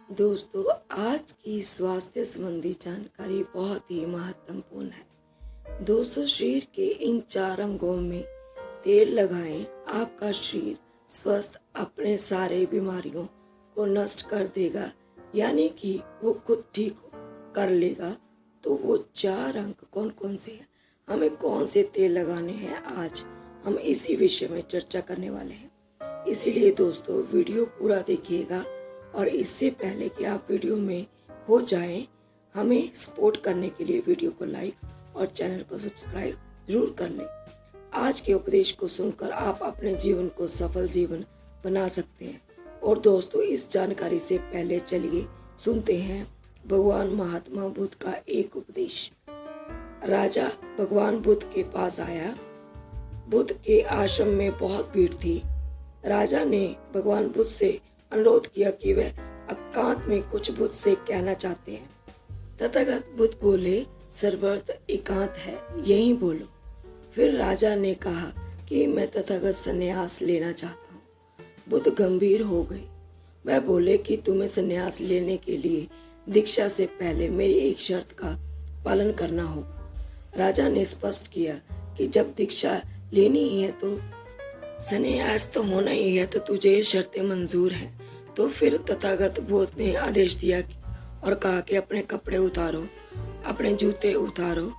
दोस्तों, आज की स्वास्थ्य संबंधी जानकारी बहुत ही महत्वपूर्ण है। दोस्तों, शरीर के इन 4 अंगों में तेल लगाएं, आपका शरीर स्वस्थ अपने सारे बीमारियों को नष्ट कर देगा, यानी कि वो खुद ठीक कर लेगा। तो वो 4 अंग कौन कौन से हैं, हमें कौन से तेल लगाने हैं, आज हम इसी विषय में चर्चा करने वाले हैं। इसीलिए दोस्तों, वीडियो पूरा देखिएगा और इससे पहले कि आप वीडियो में हो जाएं, हमें सपोर्ट करने के लिए वीडियो को लाइक और चैनल को सब्सक्राइब जरूर कर लें। आज के उपदेश को सुनकर आप अपने जीवन को सफल जीवन बना सकते हैं। और दोस्तों, इस जानकारी से पहले चलिए सुनते हैं भगवान महात्मा बुद्ध का एक उपदेश। राजा भगवान बुद्ध के पास आया। बुद्ध के आश्रम में बहुत भीड़ थी। राजा ने भगवान बुद्ध से अनुरोध किया कि वह एकांत में कुछ बुद्ध से कहना चाहते हैं। तथागत बुद्ध बोले, सर्वत्र एकांत है, यहीं बोलो। फिर राजा ने कहा कि मैं तथागत संन्यास लेना चाहता हूँ। बुद्ध गंभीर हो गए। वह बोले कि तुम्हें संन्यास लेने के लिए दीक्षा से पहले मेरी एक शर्त का पालन करना होगा। राजा ने स्पष्ट किया कि जब दीक्षा लेनी ही है तो संन्यास तो होना ही है, तो तुझे ये शर्तें मंजूर हैं। तो फिर तथागत बुद्ध ने आदेश दिया और कहा कि अपने कपड़े उतारो, अपने जूते उतारो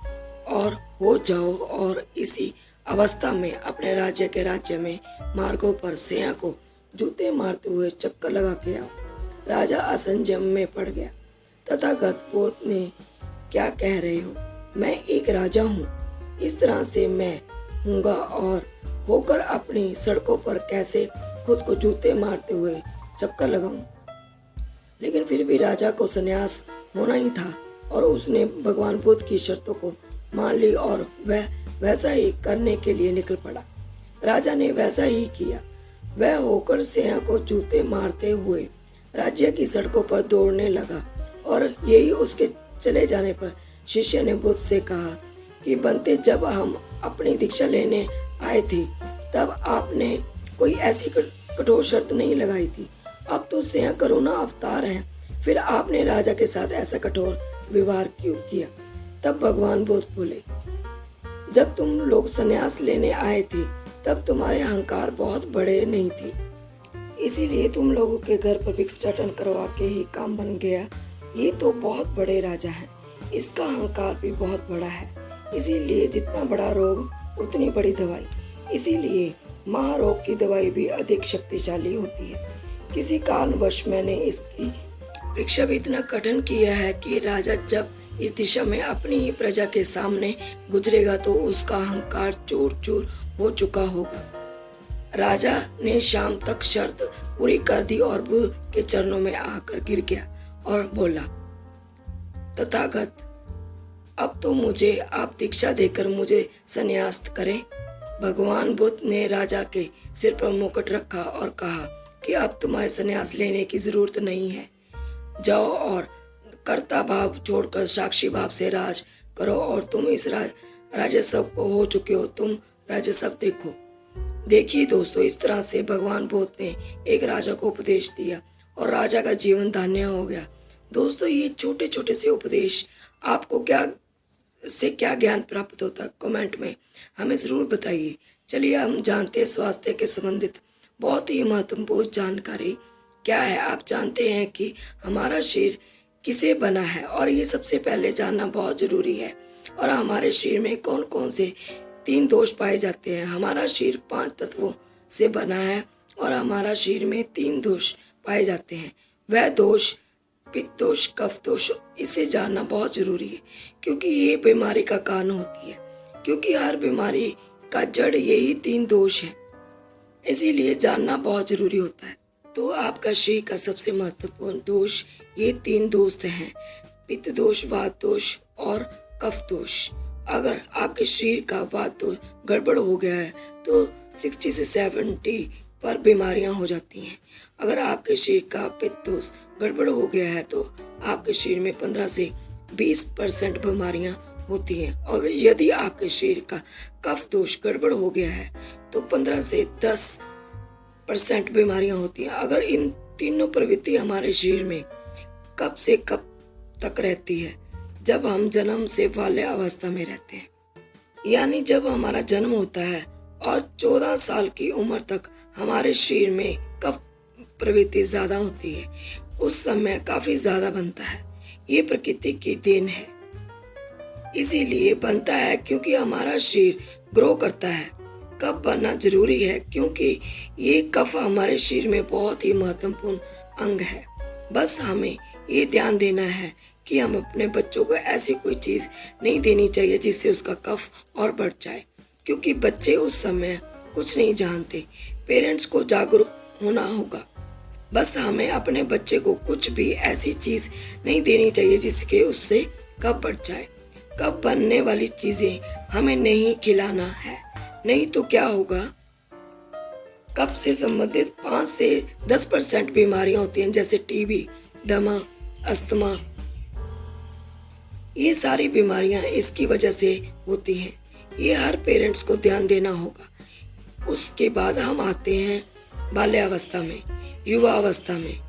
और हो जाओ, और इसी अवस्था में अपने राज्य में मार्गों पर सिंह को जूते मारते हुए चक्कर लगा के आओ। राजा असंयम में पड़ गया। तथागत बुद्ध ने, क्या कह रहे हो? मैं एक राजा हूँ, इस तरह से मैं हूँगा और होकर अपनी सड़कों पर कैसे खुद को जूते मारते हुए चक्कर लगाऊं। लेकिन फिर भी राजा को संन्यास होना ही था और उसने भगवान बुद्ध की शर्तों को मान ली और वह वैसा ही करने के लिए निकल पड़ा। राजा ने वैसा ही किया। वह होकर सिंह को जूते मारते हुए राज्य की सड़कों पर दौड़ने लगा और यही उसके चले जाने पर शिष्य ने बुद्ध से कहा कि बनते, जब हम अपनी दीक्षा लेने आए थे तब आपने कोई ऐसी कठोर शर्त नहीं लगाई थी। अब तो सिंह करुणा अवतार है, फिर आपने राजा के साथ ऐसा कठोर व्यवहार क्यों किया? तब भगवान बुद्ध बोले, जब तुम लोग संन्यास लेने आए थे तब तुम्हारे अहंकार बहुत बड़े नहीं थे, इसीलिए तुम लोगों के घर पर भिक्षाटन करवा के ही काम बन गया। ये तो बहुत बड़े राजा हैं, इसका अहंकार भी बहुत बड़ा है, इसीलिए जितना बड़ा रोग उतनी बड़ी दवाई, इसीलिए महारोग की दवाई भी अधिक शक्तिशाली होती है। किसी कारणवश मैंने इसकी परीक्षा भी इतना कठिन किया है कि राजा जब इस दिशा में अपनी ही प्रजा के सामने गुजरेगा तो उसका अहंकार चूर चूर हो चुका होगा। राजा ने शाम तक शर्त पूरी कर दी और बुद्ध के चरणों में आकर गिर गया और बोला, तथागत, अब तो मुझे आप दीक्षा देकर मुझे संन्यास करें। भगवान बुद्ध ने राजा के सिर पर मुकुट रखा और कहा कि अब तुम्हारे संन्यास लेने की जरूरत नहीं है। जाओ और कर्ता भाव छोड़कर साक्षी भाव से राज करो, और तुम इस राजस्व को हो चुके हो, तुम राजस्व देखो। देखिए दोस्तों, इस तरह से भगवान बुद्ध ने एक राजा को उपदेश दिया और राजा का जीवन धन्य हो गया। दोस्तों, ये छोटे छोटे से उपदेश आपको क्या ज्ञान प्राप्त होता है, कमेंट में हमें जरूर बताइए। चलिए हम जानते हैं स्वास्थ्य के संबंधित बहुत ही महत्वपूर्ण जानकारी क्या है। आप जानते हैं कि हमारा शरीर किसे बना है, और ये सबसे पहले जानना बहुत जरूरी है। और हमारे शरीर में कौन कौन से 3 दोष पाए जाते हैं। हमारा शरीर 5 तत्वों से बना है और हमारा शरीर में 3 दोष पाए जाते हैं। वह दोष पित्त दोष, कफ दोष, इसे जानना बहुत जरूरी है क्योंकि ये बीमारी का कारण होती है, क्योंकि हर बीमारी का जड़ यही 3 दोष है, इसीलिए जानना बहुत जरूरी होता है। तो आपका शरीर का सबसे महत्वपूर्ण दोष ये 3 दोष हैं, पित्त दोष, वात दोष और कफ दोष। अगर आपके शरीर का वात दोष गड़बड़ हो गया है तो 60 से 70 पर बीमारियां हो जाती हैं। अगर आपके शरीर का पित्त दोष गड़बड़ हो गया है तो आपके शरीर में 15 से 20% बीमारियां होती हैं। और यदि आपके शरीर का कफ दोष गड़बड़ हो गया है तो 15 से 10% बीमारियां होती हैं। अगर इन तीनों प्रवृत्ति हमारे शरीर में कब से कब तक रहती है, जब हम जन्म से बाल्य अवस्था में रहते हैं, यानी जब हमारा जन्म होता है और 14 साल की उम्र तक हमारे शरीर में कफ प्रवृत्ति ज्यादा होती है, उस समय काफी ज्यादा बनता है। ये प्रकृति की देन है, इसीलिए बनता है क्योंकि हमारा शरीर ग्रो करता है। कफ बनना जरूरी है क्योंकि ये कफ हमारे शरीर में बहुत ही महत्वपूर्ण अंग है। बस हमें ये ध्यान देना है कि हम अपने बच्चों को ऐसी कोई चीज नहीं देनी चाहिए जिससे उसका कफ और बढ़ जाए, क्योंकि बच्चे उस समय कुछ नहीं जानते। पेरेंट्स को जागरूक होना होगा। बस हमें अपने बच्चे को कुछ भी ऐसी चीज नहीं देनी चाहिए जिसके उससे कफ बढ़ जाए। कफ बनने वाली चीजें हमें नहीं खिलाना है, नहीं तो क्या होगा, कफ से संबंधित 5 से 10% बीमारियां होती हैं, जैसे टीबी, दमा, अस्थमा। ये सारी बीमारियां इसकी वजह से होती हैं। ये हर पेरेंट्स को ध्यान देना होगा। उसके बाद हम आते हैं बाल्यावस्था में, युवा अवस्था में।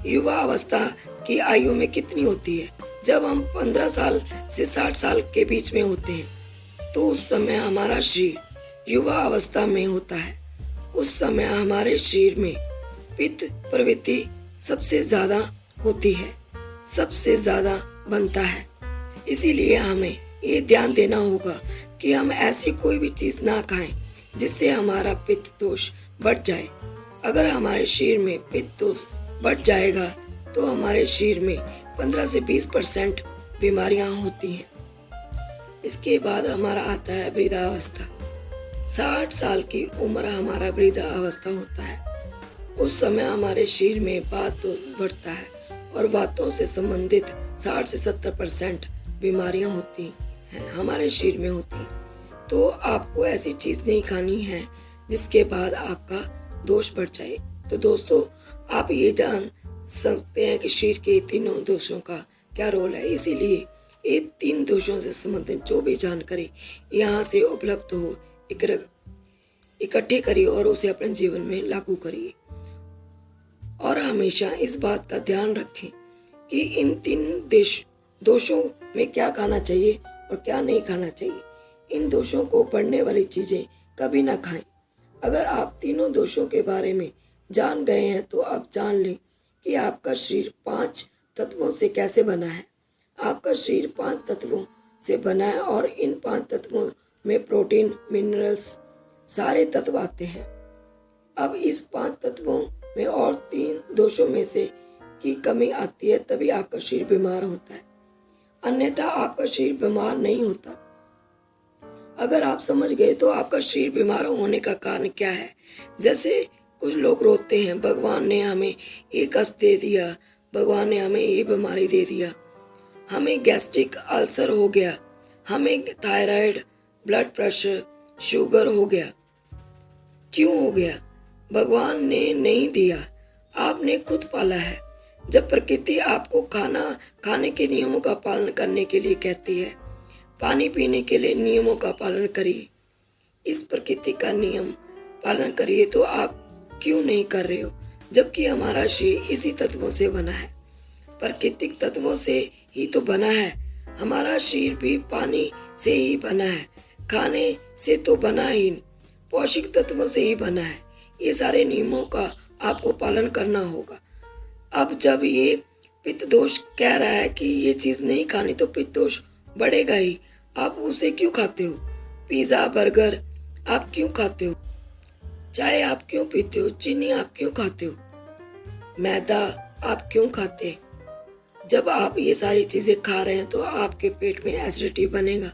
युवा अवस्था की आयु में कितनी होती है? जब हम 15 साल से 60 साल के बीच में होते हैं, तो उस समय हमारा शरीर युवा अवस्था में होता है। उस समय हमारे शरीर में पित्त प्रवृत्ति सबसे ज्यादा होती है, सबसे ज्यादा बनता है। इसीलिए हमें ये ध्यान देना होगा कि हम ऐसी कोई भी चीज ना खाएं जिससे हमारा पित्त दोष बढ़ जाए। अगर हमारे शरीर में पित्त दोष बढ़ जाएगा तो हमारे शरीर में 15 से 20% बीमारियां होती हैं। इसके बाद हमारा आता है वृद्धावस्था। 60 साल की उम्र हमारा वृद्धावस्था होता है। उस समय हमारे शरीर में वात दोष बढ़ता है और वातों से संबंधित 60 से 70% बीमारियां होती हैं, हमारे शरीर में होती हैं। तो आपको ऐसी चीज नहीं खानी है जिसके बाद आपका दोष बढ़ जाए। तो दोस्तों, आप ये जान सकते हैं कि शरीर के तीनों दोषों का क्या रोल है। इसीलिए ये 3 दोषों से संबंधित जो भी जानकारी यहाँ से उपलब्ध हो, इकट्ठे करिए और उसे अपने जीवन में लागू करिए। और हमेशा इस बात का ध्यान रखें कि इन 3 दोषों में क्या खाना चाहिए और क्या नहीं खाना चाहिए। इन दोषों को बढ़ने वाली चीजें कभी ना खाएं। अगर आप तीनों दोषों के बारे में जान गए हैं तो आप जान लें कि आपका शरीर 5 तत्वों से कैसे बना है। आपका शरीर 5 तत्वों से बना है और इन 5 तत्वों में प्रोटीन, मिनरल्स, सारे तत्व आते हैं। अब इस 5 तत्वों में और 3 दोषों में से की कमी आती है, तभी आपका शरीर बीमार होता है, अन्यथा आपका शरीर बीमार नहीं होता। अगर आप समझ गए तो आपका शरीर बीमार होने का कारण क्या है। जैसे कुछ लोग रोते हैं, भगवान ने हमें ये कष्ट दे दिया, भगवान ने हमें ये बीमारी दे दिया, हमें गैस्ट्रिक अल्सर हो गया, हमें थायराइड, ब्लड प्रेशर, शुगर हो गया। क्यों हो गया? भगवान ने नहीं दिया, आपने खुद पाला है। जब प्रकृति आपको खाने के नियमों का पालन करने के लिए कहती है, पानी पीने के लिए नियमों का पालन करिए, इस प्रकृति का नियम पालन करिए, तो आप क्यों नहीं कर रहे हो? जबकि हमारा शरीर इसी तत्वों से बना है, प्राकृतिक तत्वों से ही तो बना है। हमारा शरीर भी पानी से ही बना है, खाने से तो बना ही, पौष्टिक तत्वों से ही बना है। ये सारे नियमों का आपको पालन करना होगा। अब जब ये पित्त दोष कह रहा है कि ये चीज नहीं खानी, तो पित्त दोष बढ़ेगा ही। आप उसे क्यों खाते हो? पिज्जा, बर्गर आप क्यों खाते हो? चाय आप क्यों पीते हो? चीनी आप क्यों खाते हो? मैदा आप क्यों खाते हैं? जब आप ये सारी चीजें खा रहे हैं तो आपके पेट में एसिडिटी बनेगा,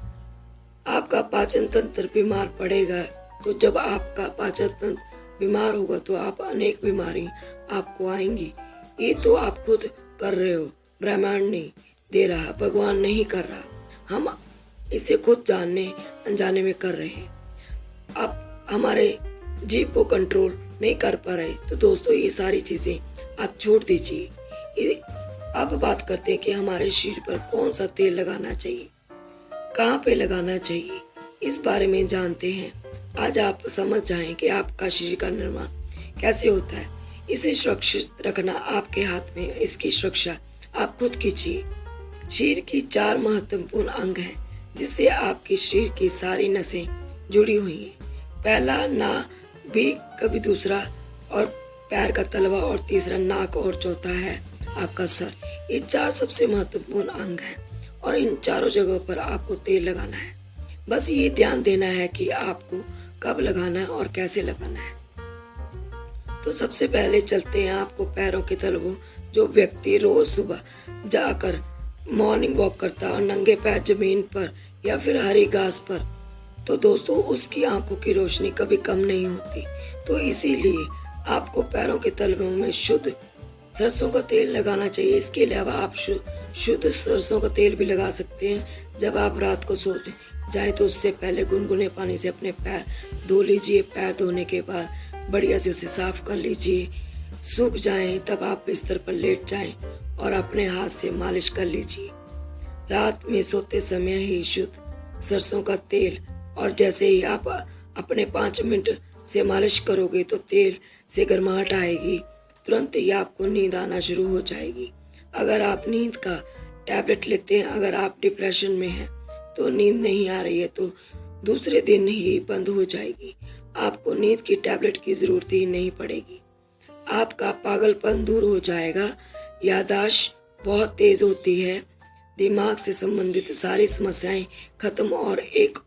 आपका पाचन तंत्र बीमार पड़ेगा। तो जब आपका पाचन तंत्र बीमार होगा तो आप अनेक बीमारी आपको आएंगी। ये तो आप खुद कर रहे हो, ब्रह्मांड नहीं दे रहा, भगवान नहीं कर रहा, हम इसे खुद जानने अनजाने में कर रहे हैं। आप हमारे जीभ को कंट्रोल नहीं कर पा रहे। तो दोस्तों, ये सारी चीजें आप छोड़ दीजिए। अब बात करते हैं कि हमारे शरीर पर कौन सा तेल लगाना चाहिए, कहाँ पे लगाना चाहिए, इस बारे में जानते हैं। आज आप समझ जाएं कि आपका शरीर का निर्माण कैसे होता है। इसे सुरक्षित रखना आपके हाथ में, इसकी सुरक्षा आप खुद कीजिए। शरीर की 4 महत्वपूर्ण अंग हैं जिससे आपके शरीर की सारी नसें जुड़ी हुई हैं। पहला नाभि, कभी दूसरा और पैर का तलवा, और तीसरा नाक, और चौथा है आपका सर। ये 4 सबसे महत्वपूर्ण अंग हैं और इन चारों जगहों पर आपको तेल लगाना है। बस ये ध्यान देना है कि आपको कब लगाना है और कैसे लगाना है। तो सबसे पहले चलते हैं आपको पैरों के तलवों। जो व्यक्ति रोज सुबह जाकर मॉर्निंग वॉक करता है और नंगे पैर जमीन पर या फिर हरी घास पर, तो दोस्तों उसकी आंखों की रोशनी कभी कम नहीं होती। तो इसीलिए आपको पैरों के तलवों में शुद्ध सरसों का तेल लगाना चाहिए। इसके अलावा आप शुद्ध सरसों का तेल भी लगा सकते हैं। जब आप रात को सो जाए तो उससे पहले गुनगुने पानी से अपने पैर धो लीजिए। पैर धोने के बाद बढ़िया से उसे साफ कर लीजिए। सूख जाएं तब आप बिस्तर पर लेट जाएं और अपने हाथ से मालिश कर लीजिए। रात में सोते समय ही शुद्ध सरसों का तेल, और जैसे ही आप अपने 5 मिनट से मालिश करोगे तो तेल से गर्माहट आएगी। तुरंत ही आपको नींद आना शुरू हो जाएगी। अगर आप नींद का टैबलेट लेते हैं, अगर आप डिप्रेशन में हैं तो नींद नहीं आ रही है तो दूसरे दिन ही बंद हो जाएगी। आपको नींद की टैबलेट की जरूरत ही नहीं पड़ेगी। आपका पागलपन दूर हो जाएगा। याददाश्त बहुत तेज होती है। दिमाग से संबंधित सारी समस्याएं खत्म, और एक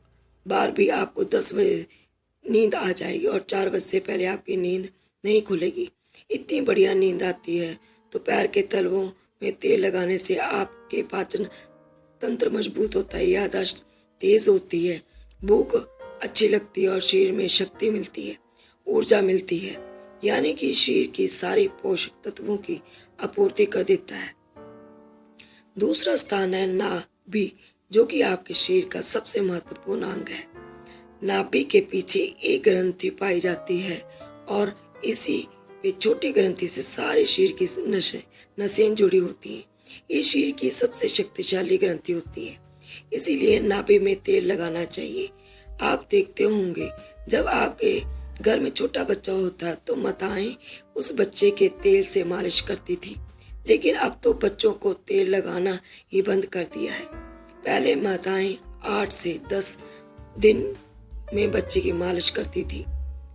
बार भी आपको 10 बजे नींद आ जाएगी और 4 बजे से पहले आपकी नींद नहीं खुलेगी। इतनी बढ़िया नींद आती है। तो पैर के तलवों में तेल लगाने से आपके पाचन तंत्र मजबूत होता है, याददाश्त तेज होती है, भूख अच्छी लगती है और शरीर में शक्ति मिलती है, ऊर्जा मिलती है, यानी कि शरीर की सारी पोषक तत्वों की आपूर्ति कर देता है। दूसरा स्थान है नाभि, जो कि आपके शरीर का सबसे महत्वपूर्ण अंग है। नाभि के पीछे एक ग्रंथि पाई जाती है और इसी पे छोटी ग्रंथि से सारे शरीर की नसें जुड़ी होती हैं। ये शरीर की सबसे शक्तिशाली ग्रंथि होती है, इसीलिए नाभि में तेल लगाना चाहिए। आप देखते होंगे जब आपके घर में छोटा बच्चा होता तो माताएं उस बच्चे के तेल से मालिश करती थी, लेकिन अब तो बच्चों को तेल लगाना ही बंद कर दिया है। पहले माताएं 8 से 10 दिन में बच्चे की मालिश करती थी।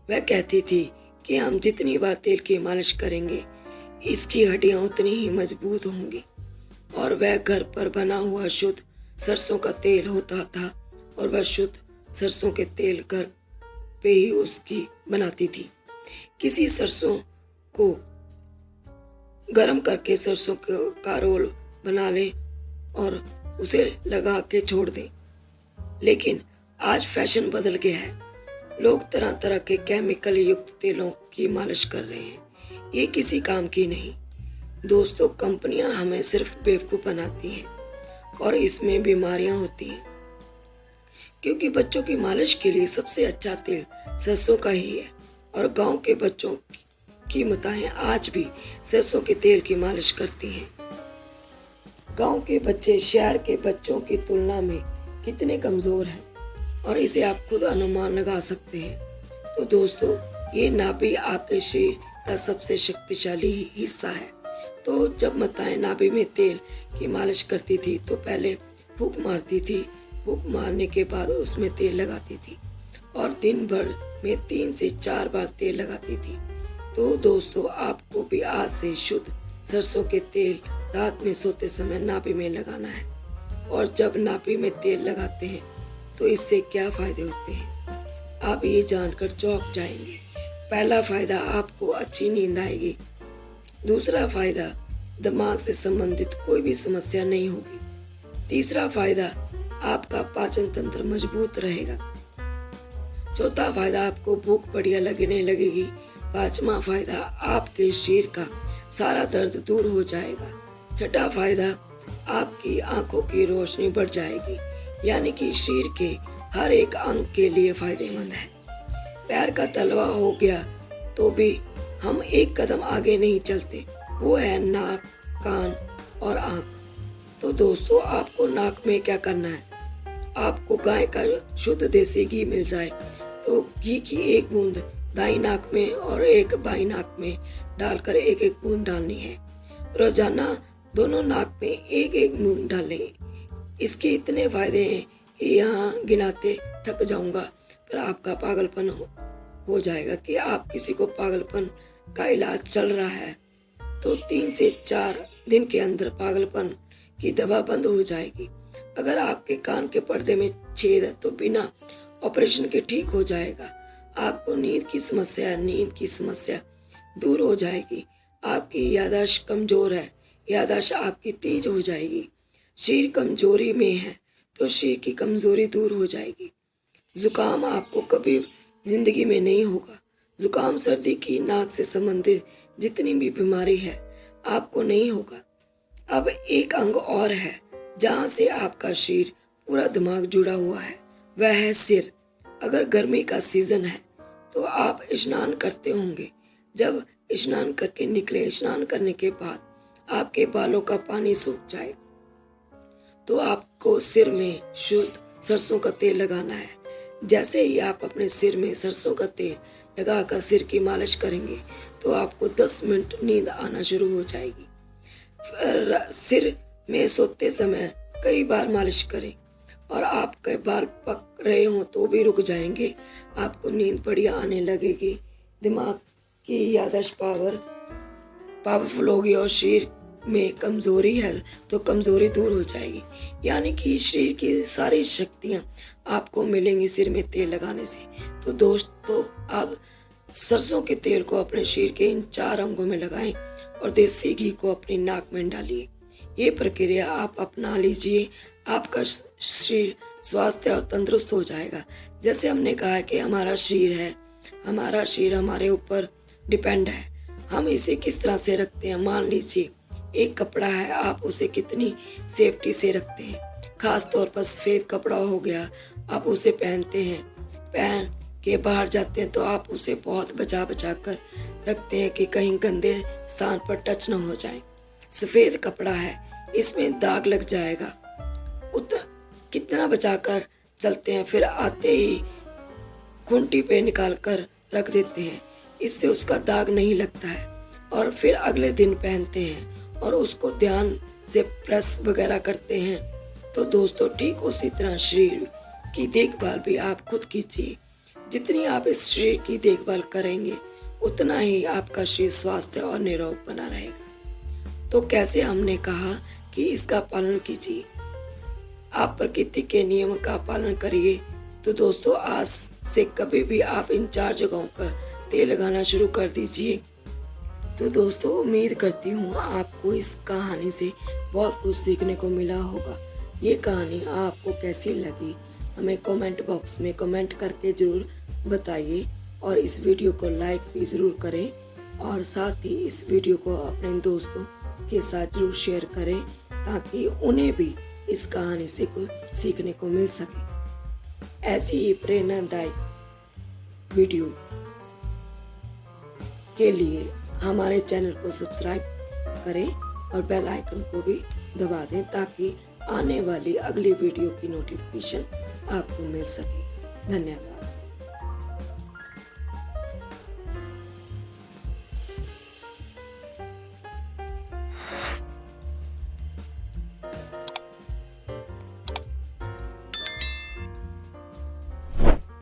वह कहती थी कि हम जितनी बार तेल की मालिश करेंगे इसकी हड्डियां उतनी ही मजबूत होंगी। और वह घर पर बना हुआ शुद्ध सरसों का तेल होता था और वह शुद्ध सरसों के तेल घर पे ही उसकी बनाती थी। किसी सरसों को गर्म करके सरसों का रोल बना लें और उसे लगा के छोड़ दें। लेकिन आज फैशन बदल गया है। लोग तरह तरह के केमिकल युक्त तेलों की मालिश कर रहे हैं। ये किसी काम की नहीं। दोस्तों, कंपनियां हमें सिर्फ बेवकूफ़ बनाती हैं और इसमें बीमारियां होती हैं, क्योंकि बच्चों की मालिश के लिए सबसे अच्छा तेल सरसों का ही है। और गांव के बच्चों की माताएं आज भी सरसों के तेल की मालिश करती हैं। गांव के बच्चे शहर के बच्चों की तुलना में कितने कमज़ोर हैं, और इसे आप खुद अनुमान लगा सकते हैं। तो दोस्तों, ये नाभि आपके शरीर का सबसे शक्तिशाली हिस्सा है। तो जब माताएं नाभि में तेल की मालिश करती थी तो पहले फूंक मारती थी। फूंक मारने के बाद उसमें तेल लगाती थी और दिन भर में 3 से 4 बार तेल लगाती थी। तो दोस्तों, आपको भी आज से शुद्ध सरसों के तेल रात में सोते समय नाभि में लगाना है। और जब नाभि में तेल लगाते हैं तो इससे क्या फायदे होते हैं, आप ये जानकर चौंक जाएंगे। पहला फायदा, आपको अच्छी नींद आएगी। दूसरा फायदा, दिमाग से संबंधित कोई भी समस्या नहीं होगी। तीसरा फायदा, आपका पाचन तंत्र मजबूत रहेगा। चौथा फायदा, आपको भूख बढ़िया लगने लगेगी। पांचवा फायदा, आपके शरीर का सारा दर्द दूर हो जाएगा। छठा फायदा, आपकी आंखों की रोशनी बढ़ जाएगी, यानी कि शरीर के हर एक अंग के लिए फायदेमंद है। पैर का तलवा हो गया तो भी हम एक कदम आगे नहीं चलते, वो है नाक, कान और आंख। तो दोस्तों, आपको नाक में क्या करना है, आपको गाय का शुद्ध देसी घी मिल जाए तो घी की एक बूंद दाई नाक में और एक बाई नाक में डालकर एक एक बूंद डालनी है। रोजाना दोनों नाक में एक एक मूंग डालें। इसके इतने फायदे हैं कि यहाँ गिनाते थक जाऊंगा, पर आपका पागलपन हो जाएगा कि आप किसी को पागलपन का इलाज चल रहा है तो 3 से 4 दिन के अंदर पागलपन की दवा बंद हो जाएगी। अगर आपके कान के पर्दे में छेद है तो बिना ऑपरेशन के ठीक हो जाएगा। आपको नींद की समस्या दूर हो जाएगी। आपकी याददाश्त कमजोर है, याददाश्त आपकी तेज हो जाएगी। शरीर कमजोरी में है तो शरीर की कमजोरी दूर हो जाएगी। जुकाम आपको कभी जिंदगी में नहीं होगा। जुकाम सर्दी की नाक से संबंधित जितनी भी बीमारी है आपको नहीं होगा। अब एक अंग और है जहाँ से आपका शरीर पूरा दिमाग जुड़ा हुआ है, वह है सिर। अगर गर्मी का सीजन है तो आप स्नान करते होंगे। जब स्नान करके निकले, स्नान करने के बाद आपके बालों का पानी सूख जाए तो आपको सिर में शुद्ध सरसों का तेल लगाना है। जैसे ही आप अपने सिर में सरसों का तेल लगाकर सिर की मालिश करेंगे तो आपको 10 मिनट नींद आना शुरू हो जाएगी। सिर में सोते समय कई बार मालिश करें और आपके बाल पक रहे हो तो भी रुक जाएंगे। आपको नींद बढ़िया आने लगेगी। दिमाग की याददाश्त पावरफुल होगी और शरीर में कमजोरी है तो कमजोरी दूर हो जाएगी। यानी कि शरीर की सारी शक्तियां आपको मिलेंगी सिर में तेल लगाने से। तो दोस्तों, आप सरसों के तेल को अपने शरीर के इन 4 अंगों में लगाएं और देसी घी को अपनी नाक में डालिए। ये प्रक्रिया आप अपना लीजिए, आपका शरीर स्वास्थ्य और तंदुरुस्त हो जाएगा। जैसे हमने कहा कि हमारा शरीर हमारे ऊपर डिपेंड है। हम इसे किस तरह से रखते हैं। मान लीजिए एक कपड़ा है, आप उसे कितनी सेफ्टी से रखते हैं। खास तौर पर सफ़ेद कपड़ा हो गया, आप उसे पहनते हैं, पहन के बाहर जाते हैं तो आप उसे बहुत बचा कर रखते हैं कि कहीं गंदे स्थान पर टच ना हो जाए। सफ़ेद कपड़ा है, इसमें दाग लग जाएगा, कितना बचाकर चलते हैं। फिर आते ही खूंटी पे निकाल कर रख देते हैं, इससे उसका दाग नहीं लगता है। और फिर अगले दिन पहनते हैं और उसको ध्यान से प्रेस वगैरह करते हैं। तो दोस्तों, ठीक उसी तरह शरीर की देखभाल भी आप खुद कीजिए। जितनी आप इस शरीर की देखभाल करेंगे उतना ही आपका शरीर स्वास्थ्य और निरोग बना रहेगा। तो कैसे, हमने कहा कि इसका पालन कीजिए, आप प्रकृति के नियम का पालन करिए। तो दोस्तों, आज से कभी भी आप इन 4 जगहों पर तेल लगाना शुरू कर दीजिए। तो दोस्तों, उम्मीद करती हूँ आपको इस कहानी से बहुत कुछ सीखने को मिला होगा। ये कहानी आपको कैसी लगी हमें कमेंट बॉक्स में कमेंट करके ज़रूर बताइए और इस वीडियो को लाइक भी ज़रूर करें और साथ ही इस वीडियो को अपने दोस्तों के साथ ज़रूर शेयर करें ताकि उन्हें भी इस कहानी से कुछ सीखने को मिल सके। ऐसी ही प्रेरणादायक वीडियो के लिए हमारे चैनल को सब्सक्राइब करें और बेल आइकन को भी दबा दें ताकि आने वाली अगली वीडियो की नोटिफिकेशन आपको मिल सके। धन्यवाद।